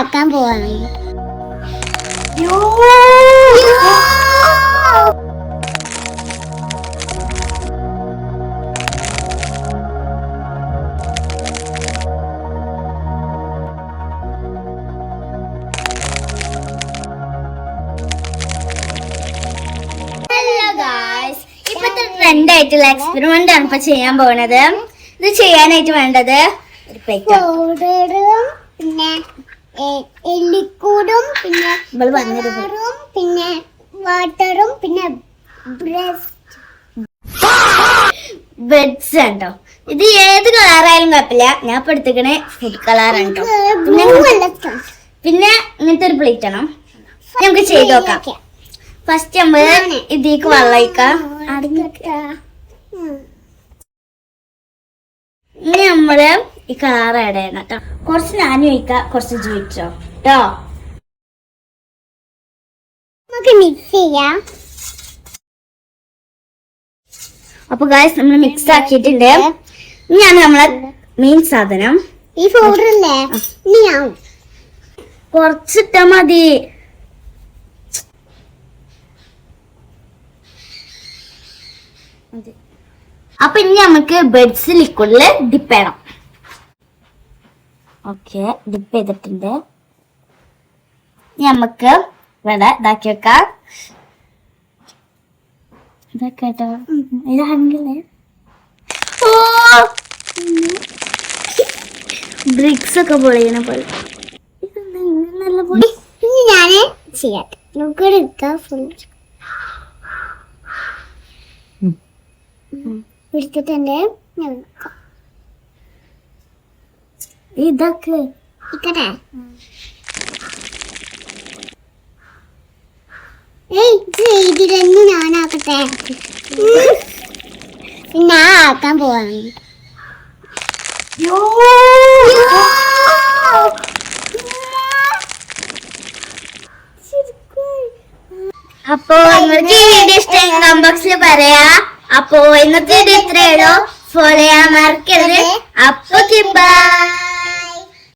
ആക്കാൻ പോവാണ്. ഇപ്പത്തെ ട്രെൻഡ് ആയിട്ടുള്ള എക്സ്പെരിമെന്റ് ആണ് ഇപ്പൊ ചെയ്യാൻ പോകുന്നത്. ഇത് ചെയ്യാനായിട്ട് വേണ്ടത് ഒരു പ്ലേറ്റ്, പിന്നെ എല്ലിക്കൂടും, പിന്നെ പിന്നെ വാട്ടറും, പിന്നെ ബ്രെഡ്സ് ഉണ്ടോ. ഇത് ഏത് കളറായാലും കുഴപ്പമില്ല. ഞാൻ ഇപ്പൊ എടുത്തിക്കണേ ഫുഡ് കളർ ഉണ്ടോ. പിന്നെ ഇങ്ങനത്തെ ഒരു പ്ലേറ്റ് ആണോ. നമുക്ക് ചെയ്ത് നോക്കാം. ഫസ്റ്റ് നമ്മള് ഇതിലേക്ക് വെള്ളം ഒഴിക്കാം. ഇനി നമ്മള് ഈ കളർ ആഡ് ചെയ്യണം കേട്ടോ. കുറച്ച് ഞാനും ഒഴിക്കാം, കുറച്ച് ചോദിച്ചോ കേട്ടോ. നമുക്ക് മിക്സ് ചെയ്യാം. അപ്പൊ ഗായ്സ് നമ്മൾ മിക്സ് ആക്കിയിട്ടുണ്ട്. ഇനിയാണ് നമ്മളെ മെയിൻ സാധനം ഈ പൗഡർ അല്ലേ. കുറച്ചിട്ടാ മതി. അപ്പൊ ഇനി നമുക്ക് ബെഡ്സ് ലിക്വിഡില് ഡിപ്പ് ചെയ്യണം. ഓക്കെ, ഡിപ്പ് ചെയ്തിട്ടുണ്ട്. നമുക്ക് ഇവിടെ ഇതാക്കി വെക്കാം. ഇതൊക്കെ കേട്ടോ, ഇതാണെങ്കിലേ ബ്രിക്സ് ഒക്കെ പൊളിയണ പോലെ നല്ല പൊടി. ഇനി ഞാന് ചെയ്യാട്ടെ. നമുക്ക് എടുക്കാം. ഫുൾ എടുത്തിട്ടുണ്ട്. ഇതൊക്കെ ഇക്കട്ടെ. ഇതിലൊന്ന് ഞാനാക്കട്ടെ. പിന്നെ ആക്കാൻ പോവാണ്. അപ്പൊ നിങ്ങൾക്ക് ഈ വീഡിയോ ഇഷ്ടമായി കമന്റ് ബോക്സിൽ പറയാ. അപ്പൊ ഇന്നത്തെ വീഡിയോ ഇത്രയുള്ളൂ. ഫോളോ ചെയ്യാൻ മറക്കരുത്. അപ്പൊ ബൈ.